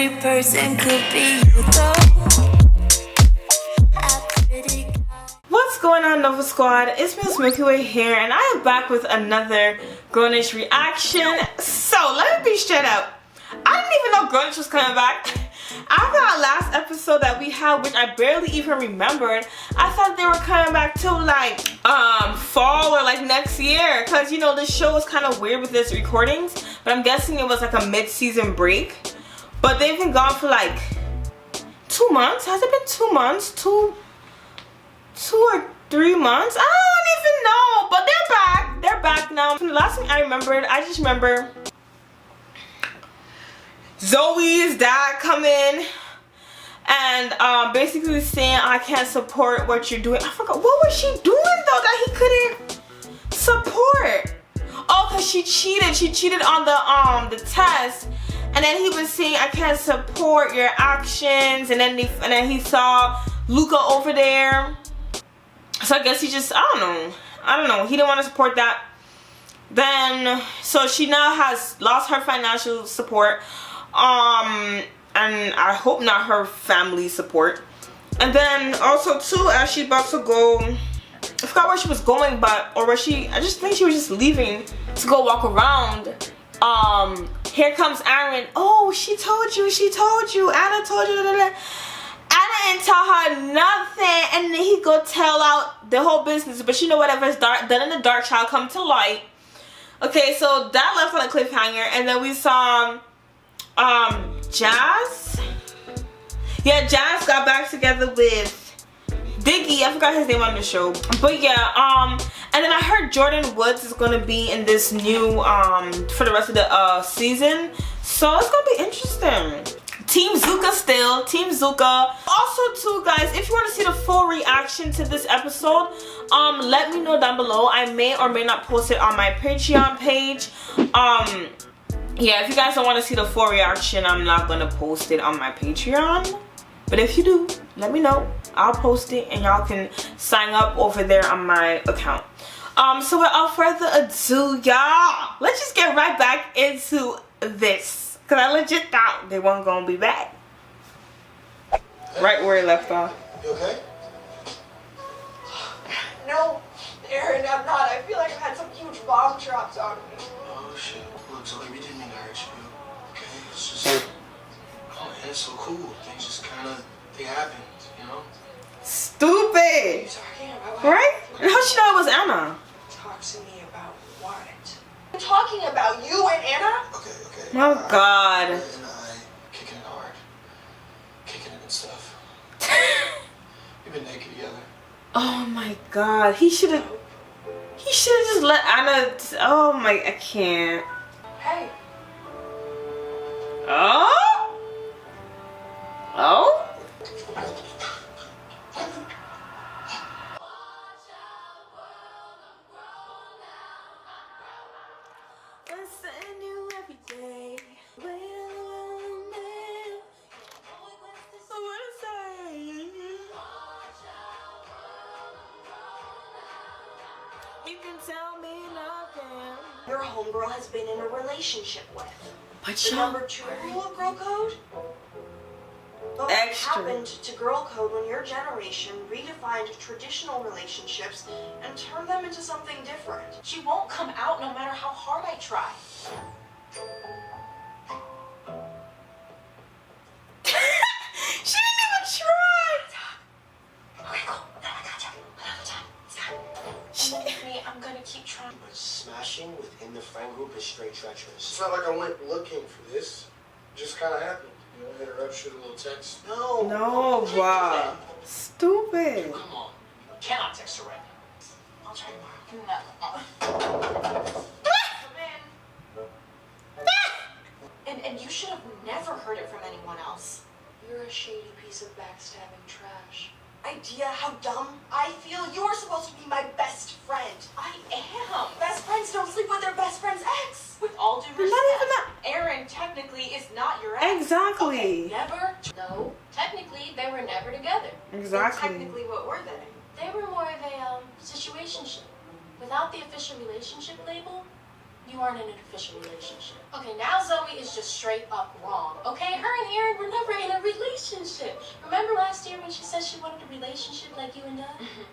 every person could be you though. What's going on, Nova Squad? It's Ms.Milkywayy here, and I am back with another Grownish reaction. So let me be straight up. I didn't even know Grownish was coming back. After our last episode that we had, which I barely even remembered, I thought they were coming back till like fall or like next year, because you know this show is kind of weird with its recordings. But I'm guessing it was like a mid-season break. But they've been gone for like 2 months. Has it been 2 months? Two or 3 months? I don't even know. But they're back. They're back now. From the last thing I remembered, I just remember Zoey's dad coming and basically saying, I can't support what you're doing. I forgot, what was she doing though that he couldn't support? Oh, because she cheated. She cheated on the test. And then he was saying, I can't support your actions. And then he saw Luca over there. So I guess he just, I don't know. He didn't want to support that. Then, so she now has lost her financial support. And I hope not her family support. And then also too, as she's about to go, I forgot where she was going, but I just think she was just leaving to go walk around. Here comes Aaron. Oh, she told you, Anna told you. Anna didn't tell her nothing, and then he go tell out the whole business. But you know, whatever's done in the dark shall come to light. Okay, so that left on a cliffhanger, and then we saw Jazz. Yeah, Jazz got back together with Diggy. I forgot his name on the show. But yeah, and then I heard Jordan Woods is gonna be in this new for the rest of the season. So it's gonna be interesting. Team Zuka still. Team Zuka. Also too, guys, if you want to see the full reaction to this episode, let me know down below. I may or may not post it on my Patreon page. Yeah, if you guys don't want to see the full reaction, I'm not gonna post it on my Patreon. But if you do, let me know. I'll post it and y'all can sign up over there on my account. So without further ado, y'all, let's just get right back into this, cause I legit thought they weren't gonna be back. Right where it left off. You okay? No, Aaron, I'm not. I feel like I've had some huge bomb dropped on me. Oh shit. Look, Zoey, we didn't mean to hurt you. Okay? It's just, oh man, it's so cool. Things just they happened, you know? Stupid. What are you talking about? Right? And how she know it was Anna? Talk to me about what? I'm talking about you and Anna? Okay. Oh God. And I kicking it hard. Kicking it and stuff. We've been naked together. Oh my God. He should have just let Anna. Oh my, I can't. Hey. Oh? Oh? Listen you every day. You can tell me nothing. Your homegirl has been in a relationship with. But The number 2 rule of girl code? But what Extra. happened to girl code when your generation redefined traditional relationships and turned them into something different? She won't come out no matter how hard I try. She didn't even try. Okay, cool. Now I got you. Another time. Stop. Believe me, I'm gonna keep trying. But smashing within the friend group is straight treacherous. It's not like I went looking for this. It just kind of happened. You know, hit her up, shoot a little text. No. No, wow. Stupid. Come on. Cannot text her right now. I'll try tomorrow. No. Come in. And you should have never heard it from anyone else. You're a shady piece of backstabbing trash. Idea how dumb I feel? You're supposed to be my best friend. I am. Best friends don't sleep with their best friend's ex. With all due Not respect, even that. Aaron technically is not your ex. Exactly. Never. No. Technically, they were never together. Exactly. Technically, what were they? They were more of a situationship. Without the official relationship label, you aren't in an official relationship. Okay, now Zoey is just straight up wrong. Okay, her and Aaron were when she said she wanted a relationship like you and Doug?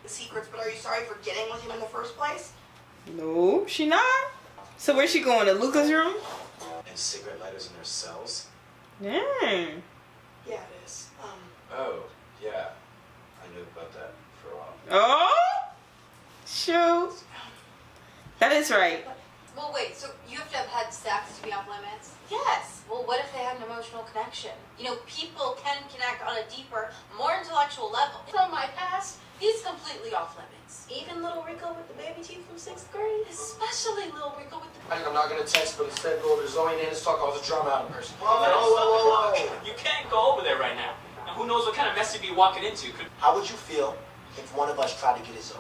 Secrets, but are you sorry for getting with him in the first place? No, she not. So where's she going? To Luca's room? And cigarette lighters in their cells? Dang. Yeah, it is. Oh, yeah. I knew about that for a while. Oh, shoot. That is right. Well, wait, so you have to have had sex to be off limits? Yes. Well, what if they have an emotional connection? You know, people can connect on a deeper, more intellectual level. From my past, he's completely off limits. Even little Rico with the baby teeth from 6th grade. Especially little Rico with the... I think I'm not gonna text, but instead go over to Zoe and Anna's talk all the drama out in person. Whoa. You can't go over there right now. And who knows what kind of mess you'd be walking into. How would you feel if one of us tried to get his Zoe?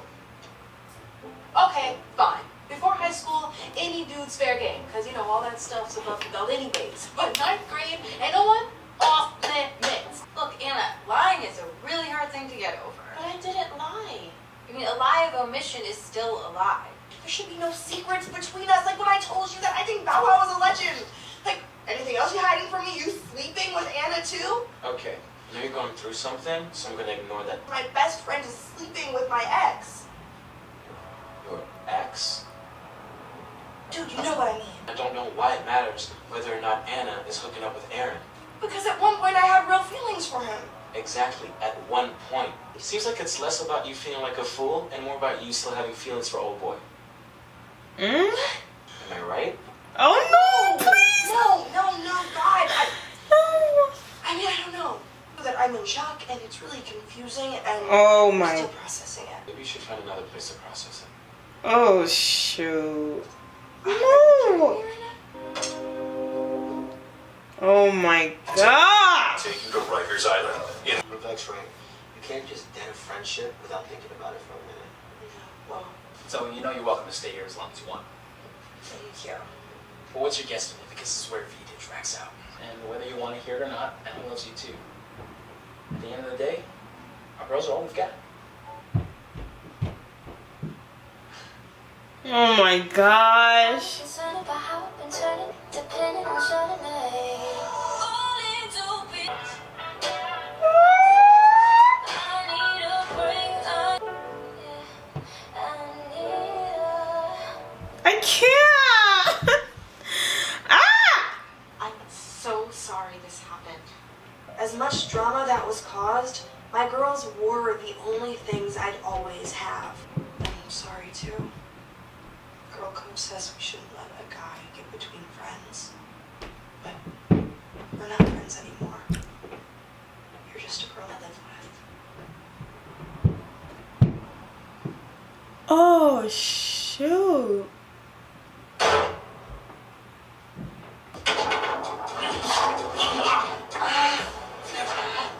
Okay, fine. Before high school, any dude's fair game. Because, you know, all that stuff's above the belt anyways. But 9th grade, ain't no one off limits. Look, Anna, lying is a really hard thing to get over. But I didn't lie. I mean, a lie of omission is still a lie. There should be no secrets between us. Like when I told you that I think Bow Wow was a legend. Like, anything else you hiding from me? You sleeping with Anna too? Okay, I know you're going through something, so I'm gonna ignore that. My best friend is sleeping with my ex. Your ex? Dude, you know what I mean. I don't know why it matters whether or not Anna is hooking up with Aaron. Because at one point I had real feelings for him. Exactly, at one point. It seems like it's less about you feeling like a fool and more about you still having feelings for old boy. Am I right? Oh no, please. No, God. No. I mean, I don't know. That I'm in shock and it's really confusing and Oh I'm my. still processing it. Maybe you should find another place to process it. Oh shoot. No. Oh my God. Taking to Rikers Island. Rebecca's right. You can't just dead a friendship without thinking about it for a minute. Well, So you know you're welcome to stay here as long as you want. thank you. But what's your guesstimate? Because this is where VD tracks out. And whether you want to hear it or not, Emma loves you too. At the end of the day, our girls are all we've got. Oh my gosh. Concerned about how I've been turning, depending on Charlotte May. I need a break. I need a... I can't. Ah. I'm so sorry this happened. As much drama that was caused, my girls were the only things I'd always have. I'm sorry too. Girl coach says we shouldn't let a guy get between friends. But we're not friends anymore. You're just a girl I live with. Oh shoot.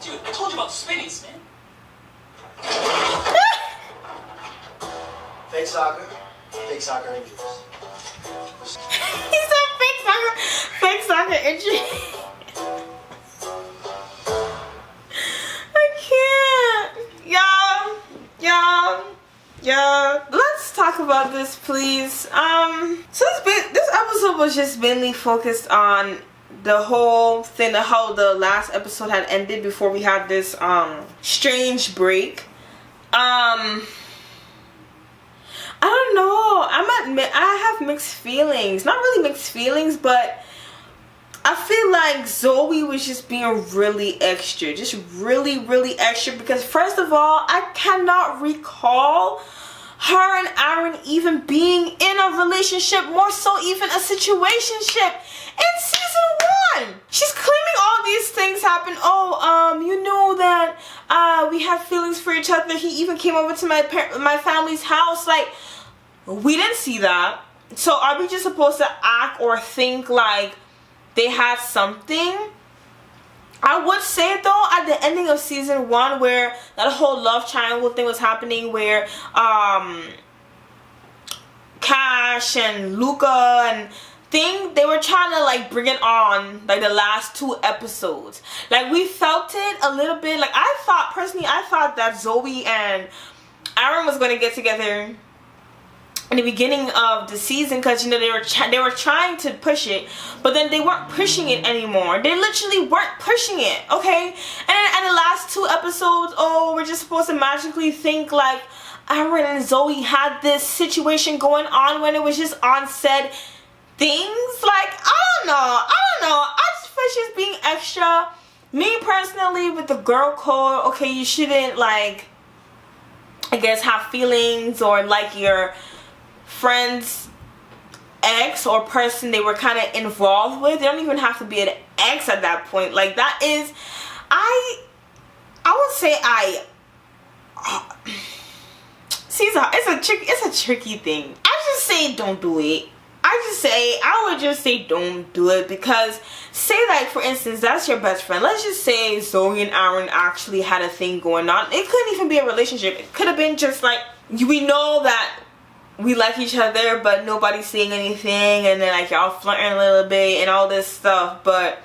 Dude, I told you about spinnies, man. Fake soccer injuries. He said fake soccer injury. I can't. Y'all. Let's talk about this, please. So this episode was just mainly focused on the whole thing of how the last episode had ended before we had this strange break. I don't know. I have mixed feelings. Not really mixed feelings, but I feel like Zoe was just being really extra. Just really, really extra. Because first of all, I cannot recall her and Aaron even being in a relationship. More so even a situationship in season 1. She's claiming all these things happened. Oh, you know that we had feelings for each other. He even came over to my family's house. Like, we didn't see that. So are we just supposed to act or think like they had something? I would say though, at the ending of season 1, where that whole love triangle thing was happening, where Cash and Luca and they were trying to like bring it on like the last 2 episodes. Like we felt it a little bit. Like I thought that Zoe and Aaron was going to get together in the beginning of the season, because you know they were trying to push it, but then they weren't pushing it anymore. They literally weren't pushing it, okay? And the last 2 episodes, oh, we're just supposed to magically think like Aaron and Zoey had this situation going on when it was just on said things. Like, I don't know. I just feel she's being extra. Me personally, with the girl code, okay, you shouldn't, like, I guess, have feelings or like your friend's ex or person they were kind of involved with. They don't even have to be an ex at that point. Like, that is, I would say see, it's a tricky thing. I just say don't do it. I would just say don't do it, because say, like, for instance, that's your best friend. Let's just say Zoey and Aaron actually had a thing going on. It couldn't even be a relationship. It could have been just like, we know that we like each other, but nobody's saying anything, and then like y'all flirting a little bit and all this stuff, but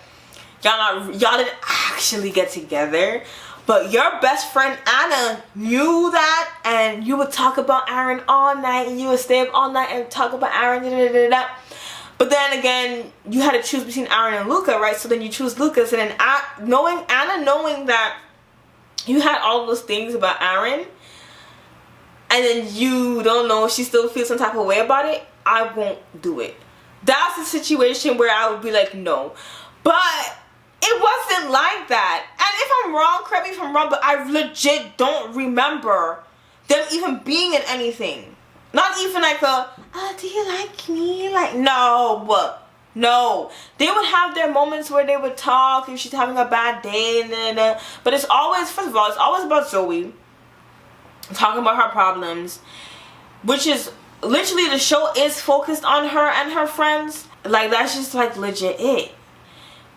y'all didn't actually get together. But your best friend Anna knew that, and you would talk about Aaron all night, and you would stay up all night and talk about Aaron, But then again, you had to choose between Aaron and Luca, right? So then you choose Lucas, and then knowing that you had all those things about Aaron, and then you don't know if she still feels some type of way about it, I won't do it. That's a situation where I would be like, no. But it wasn't like that. And if I'm wrong, correct me if I'm wrong, but I legit don't remember them even being in anything. Not even like a, do you like me? Like, no. No. They would have their moments where they would talk if she's having a bad day. But it's always, first of all, it's always about Zoey talking about her problems, which is literally, the show is focused on her and her friends. Like, that's just like legit it.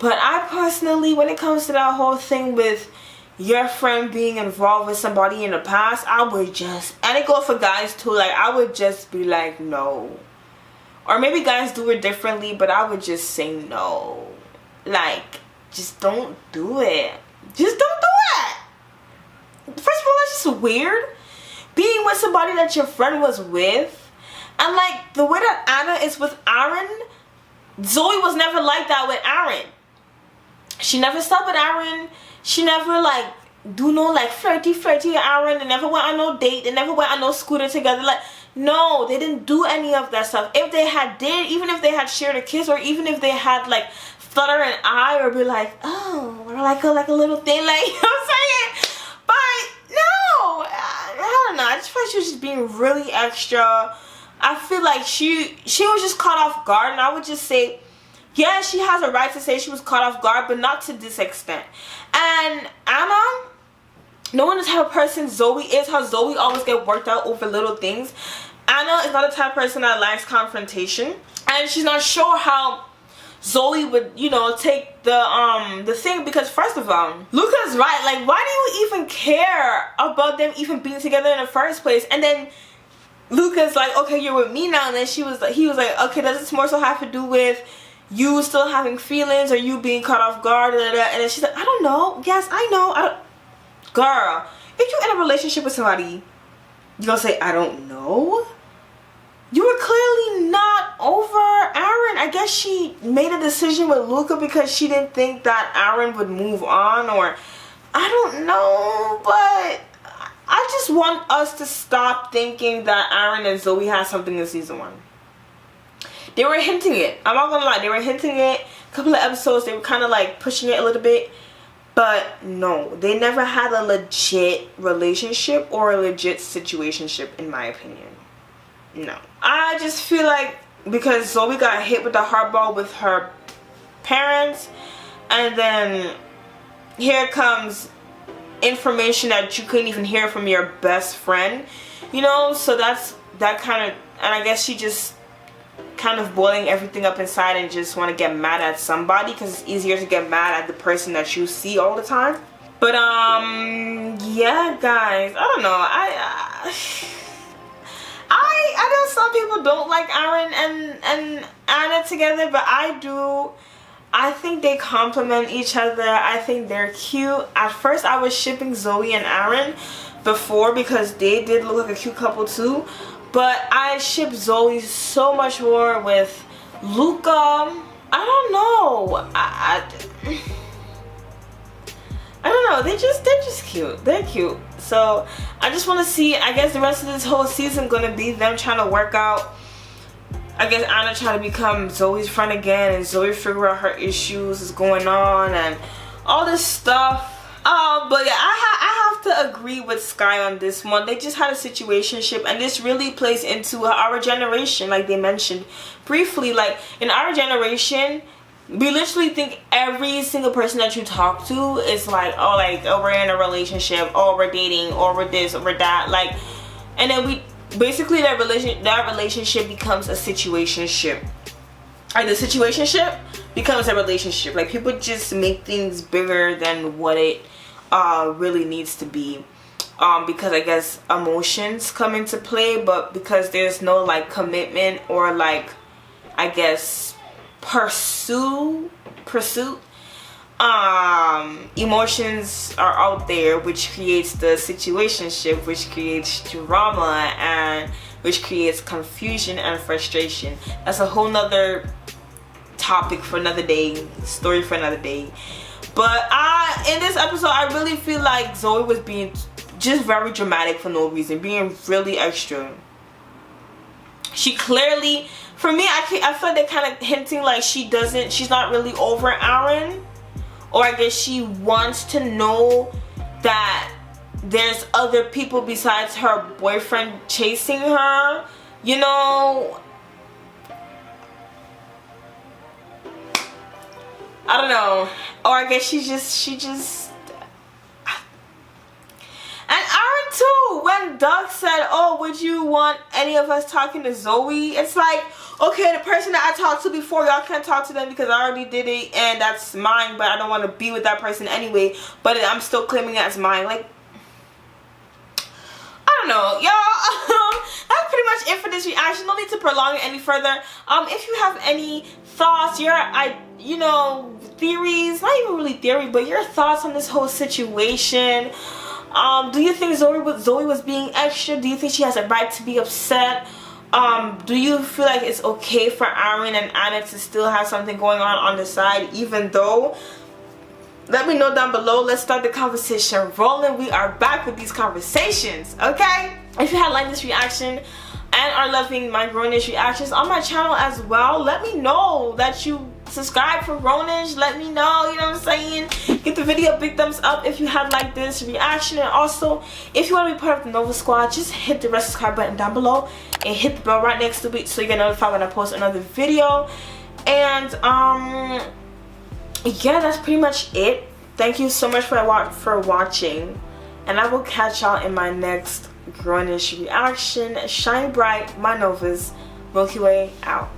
But I personally, when it comes to that whole thing with your friend being involved with somebody in the past, I would just, and it goes for guys too, like, I would just be like, no. Or maybe guys do it differently, but I would just say no. Like, just don't do it. Just don't do it. First of all, that's just weird. Being with somebody that your friend was with, and like the way that Anna is with Aaron, Zoey was never like that with Aaron. She never slept with Aaron. She never like do no like flirty with Aaron. They never went on no date. They never went on no scooter together. Like, no, they didn't do any of that stuff. If they even if they had shared a kiss, or even if they had like flutter an eye, or be like, oh, or like a little thing, like, you know what I'm saying? But no, I don't know. I just feel like she was just being really extra. I feel like she was just caught off guard, and I would just say, yeah, she has a right to say she was caught off guard, but not to this extent. And Anna, knowing the type of person Zoey is, how Zoey always get worked out over little things, Anna is not the type of person that likes confrontation, and she's not sure how Zoey would, you know, take the thing, because first of all, Luca's right. Like, why do you even care about them even being together in the first place? And then Luca's like, okay, you're with me now, and then he was like, okay, does this more so have to do with you still having feelings, or you being caught off guard? And then she's like, I don't know. Yes, I know. Girl, if you're in a relationship with somebody, you gonna say, I don't know? You were clearly not over Aaron. I guess she made a decision with Luca because she didn't think that Aaron would move on, or I don't know. But I just want us to stop thinking that Aaron and Zoey had something in season 1. They were hinting it. I'm not gonna lie. They were hinting it. A couple of episodes, they were kind of like pushing it a little bit. But no, they never had a legit relationship or a legit situationship, in my opinion. No. I just feel like because Zoey got hit with the hardball with her parents, and then here comes information that you couldn't even hear from your best friend, you know, so that kind of, and I guess she just kind of boiling everything up inside and just want to get mad at somebody, because it's easier to get mad at the person that you see all the time. But yeah, guys, I don't know. I know some people don't like Aaron and Anna together, but I do. I think they complement each other. I think they're cute. At first, I was shipping Zoey and Aaron before, because they did look like a cute couple too. But I ship Zoe so much more with Luca. I don't know. I don't know. They're just cute. They're cute. So I just want to see. I guess the rest of this whole season gonna be them trying to work out. I guess Anna trying to become Zoe's friend again, and Zoe figure out her issues is going on and all this stuff. But yeah, I have to agree with Sky on this one. They just had a situationship, and this really plays into our generation, like they mentioned briefly. Like in our generation, we literally think every single person that you talk to is like, oh, we're in a relationship, oh, we're dating, or we're this, or we're that, like, and then we basically that relationship becomes a situationship. Like the situationship becomes a relationship. Like people just make things bigger than what it really needs to be, because I guess emotions come into play, but because there's no like commitment or like, I guess, pursuit, emotions are out there, which creates the situationship, which creates drama, and which creates confusion and frustration. That's a whole nother topic for another day, story for another day. But in this episode, I really feel like Zoe was being just very dramatic for no reason, being really extra. She clearly, for me, I feel like they're kind of hinting like she's not really over Aaron, or I guess she wants to know that there's other people besides her boyfriend chasing her, you know. I don't know. Or I guess she just and Aaron too, when Doug said, oh, would you want any of us talking to Zoe? It's like, okay, the person that I talked to before, y'all can't talk to them because I already did it and that's mine, but I don't want to be with that person anyway, but I'm still claiming it as mine. Like, I don't know, y'all. That's pretty much it for this reaction. No need to prolong it any further. If you have any thoughts, theories, not even really theory, but your thoughts on this whole situation. Do you think Zoe was being extra? Do you think she has a right to be upset? Do you feel like it's okay for Aaron and Anna to still have something going on the side, even though? Let me know down below. Let's start the conversation rolling. We are back with these conversations, okay? If you had liked this reaction and are loving my Grownish reactions on my channel as well, let me know that you subscribe for Grownish. Let me know, you know what I'm saying? Give the video a big thumbs up if you had liked this reaction. And also, if you want to be part of the Nova Squad, just hit the red subscribe button down below and hit the bell right next to it so you get notified when I post another video. And yeah, that's pretty much it. Thank you so much for watching, and I will catch y'all in my next Grownish reaction. Shine bright, my Novas. Milky Way out.